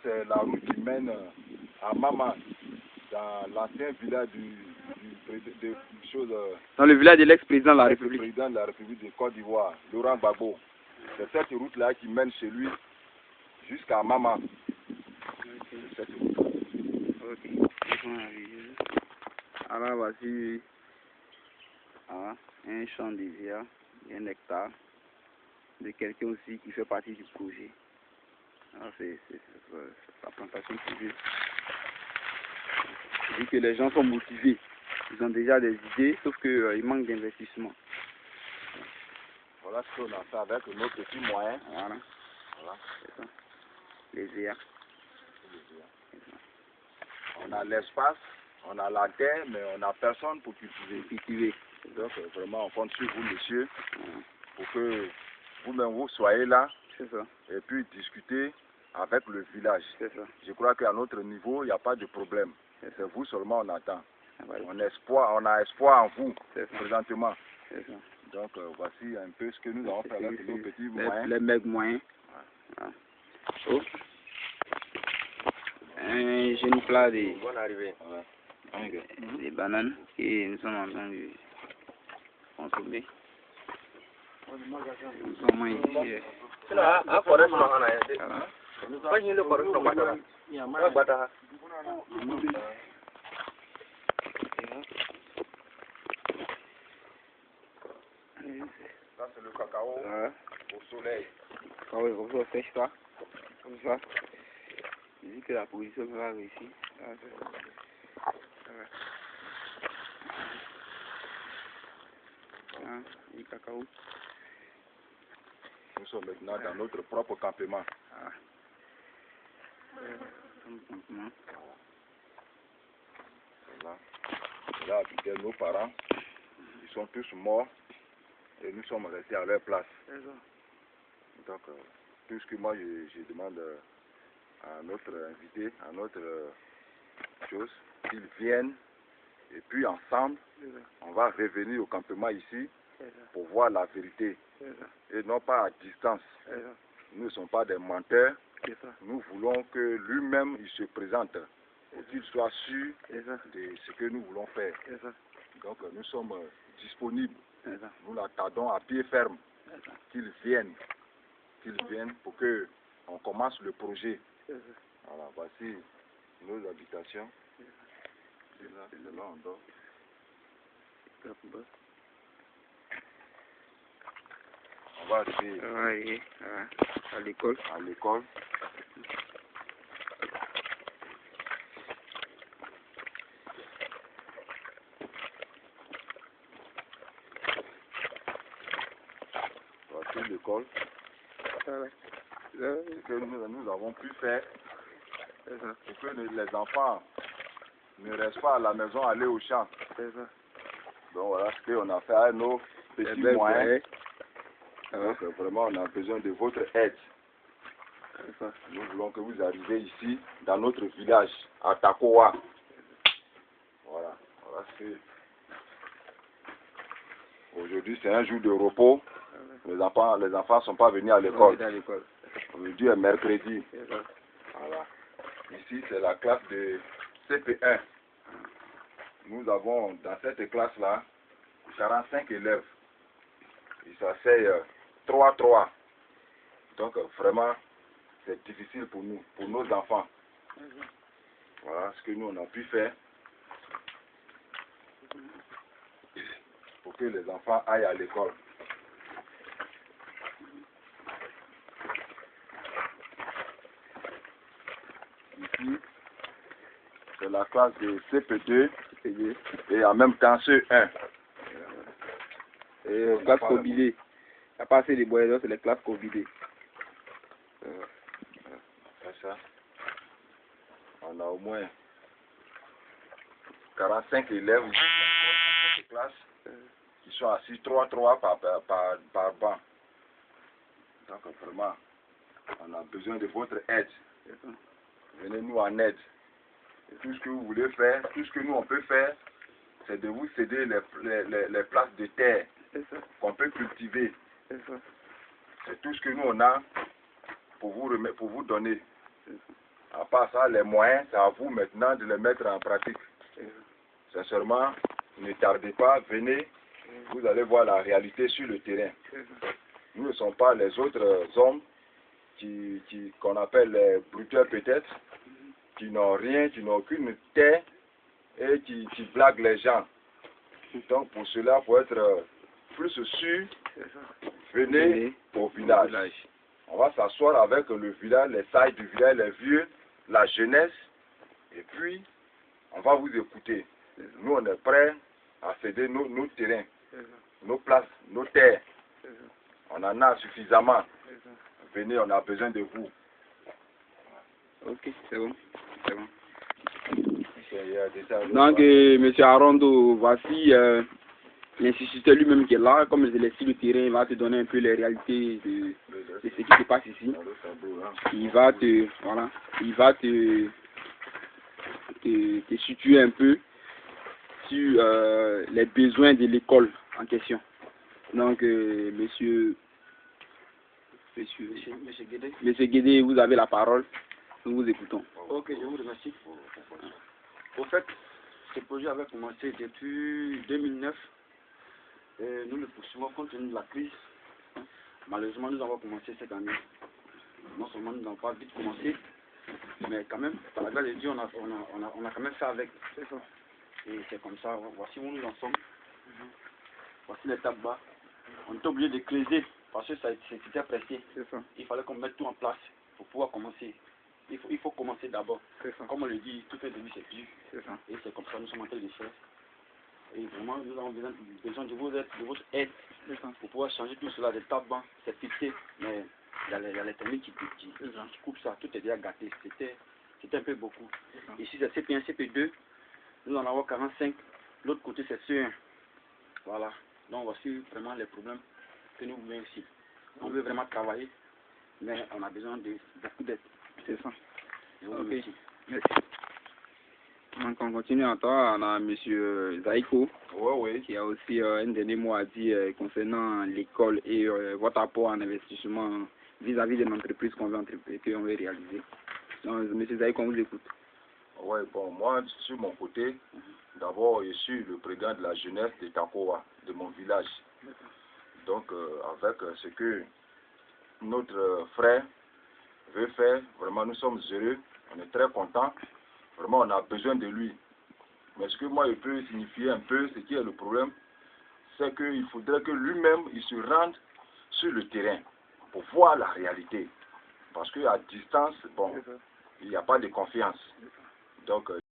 c'est la route qui mène à Mama, dans l'ancien village dans le village de l'ex-président de la République. Président de la République de Côte d'Ivoire, Laurent Gbagbo. C'est cette route-là qui mène chez lui jusqu'à Mama. Cette route. Ok. Alors voici un champ d'hiver, un hectare, de quelqu'un aussi qui fait partie du projet. Alors c'est sa plantation privée. Je dis que les gens sont motivés, ils ont déjà des idées, sauf qu'il manque d'investissement. Voilà ce qu'on a fait avec nos petits moyens. Voilà. C'est ça. Les airs. On a l'espace, on a la terre, mais on n'a personne pour cultiver. Donc vraiment on compte sur vous, monsieur, pour que vous-même vous soyez là. C'est ça. Et puis discuter avec le village. C'est ça. Je crois qu'à notre niveau, il n'y a pas de problème. C'est vous seulement on attend. Voilà. On a espoir en vous, présentement. C'est ça. Donc voici un peu ce que nous avons fait avec nos petits moyens. Les mecs moyens. Voilà. Oh. Un jeune plat de... Bonne arrivée. Des bananes que nous sommes en train de consommer. Nous sommes ici. Voilà. Ça c'est le cacao au soleil. Cacao est comme ça, sèche pas. Comme ça. Je dis que la position va réussir. Voilà, du cacao. Nous sommes maintenant dans notre propre campement. Voilà. Là habitaient nos parents. Ils sont tous morts et nous sommes restés à leur place. Donc tout ce que moi je demande à notre invité, à notre chose, qu'ils viennent et puis ensemble, on va revenir au campement ici pour voir la vérité et non pas à distance. Nous ne sommes pas des menteurs. Nous voulons que lui-même il se présente pour qu'il soit sûr de ce que nous voulons faire. Donc nous sommes disponibles. Nous l'attendons à pied ferme qu'ils viennent pour que on commence le projet. Voilà, voici nos habitations. C'est là on dort. On va aller à l'école. Voici l'école. Ce que nous avons pu faire, c'est que les enfants ne restent pas à la maison, aller au champ. Donc voilà ce qu'on a fait à nos petits moyens. Donc vraiment on a besoin de votre aide. Nous voulons que vous arriviez ici, dans notre village, à Takowa. Voilà ce que... Aujourd'hui c'est un jour de repos. Les enfants ne sont pas venus à l'école. Aujourd'hui est mercredi. Voilà. Ici c'est la classe de CP1. Nous avons dans cette classe-là 45 élèves. Ils s'asseyent 3-3. Donc vraiment c'est difficile pour nous, pour nos enfants. Voilà ce que nous on a pu faire pour que les enfants aillent à l'école. Ici, c'est la classe de CP2 et en même temps CE1. Et classe combinée. Il n'y a pas assez de moyens, c'est les classes combinées. Ça. On a au moins 45 élèves ici dans cette classe qui sont assis 3-3 par banc. Donc vraiment, on a besoin de votre aide. Venez nous en aide. Et tout ce que vous voulez faire, tout ce que nous on peut faire, c'est de vous céder les places de terre qu'on peut cultiver. C'est tout ce que nous on a pour vous donner. part ça, les moyens, c'est à vous maintenant de les mettre en pratique. Sincèrement, ne tardez pas, venez, vous allez voir la réalité sur le terrain. Nous ne sommes pas les autres hommes qu'on appelle les bruteurs peut-être, qui n'ont rien, qui n'ont aucune terre et qui blaguent les gens. Donc pour cela, pour être plus sûr, venez au village. On va s'asseoir avec le village, les sages du village, les vieux, la jeunesse, et puis on va vous écouter. Nous, on est prêts à céder nos terrains, nos places, nos terres. On en a suffisamment. Venez, on a besoin de vous. Ok, c'est bon. C'est bon. Donc, M. Arondo, voici l'instituteur lui-même qui est là. Comme je l'ai dit, le terrain, il va te donner un peu les réalités de ce qui se passe ici. Il va te, voilà, il va te situer un peu sur les besoins de l'école en question. Donc, Monsieur Guédé, vous avez la parole. Nous vous écoutons. Ok, je vous remercie. Au fait, ce projet avait commencé depuis 2009. Et nous le poursuivons compte tenu de la crise. Malheureusement, nous avons commencé cette année. Non seulement nous n'avons pas vite commencé, mais quand même, par la grâce de Dieu, on a quand même fait avec. Et c'est comme ça, voici où nous en sommes. Voici l'étape bas. On était obligé de creuser parce que c'était pressé. Il fallait qu'on mette tout en place pour pouvoir commencer. Il faut commencer d'abord. Comme on le dit, tout est début, c'est dur. Et c'est comme ça que nous sommes en train de faire. Et vraiment, nous avons besoin de votre aide pour pouvoir changer tout cela. Les tables, c'est fixé, mais il y a les techniques qui coupent ça. Tout est déjà gâté. C'était un peu beaucoup. Ici, c'est CP1, CP2. Nous en avons 45. L'autre côté, c'est CE1. Voilà. Donc, voici vraiment les problèmes que nous voulons ici. On veut vraiment travailler, mais on a besoin de beaucoup d'aide. C'est ça. Ok. Merci. Donc on continue en temps, on a M. Zaïko, qui a aussi un dernier mot à dire concernant l'école et votre apport en investissement vis-à-vis de l'entreprise qu'on veut réaliser. Donc M. Zaïko, on vous écoute. Oui, bon, moi, sur mon côté, d'abord, je suis le président de la jeunesse de Takowa, de mon village. Donc, avec ce que notre frère veut faire, vraiment, nous sommes heureux, on est très contents. Vraiment, on a besoin de lui. Mais ce que moi, je peux signifier un peu, ce qui est le problème, c'est qu'il faudrait que lui-même, il se rende sur le terrain pour voir la réalité. Parce qu'à distance, bon, il n'y a pas de confiance. Donc,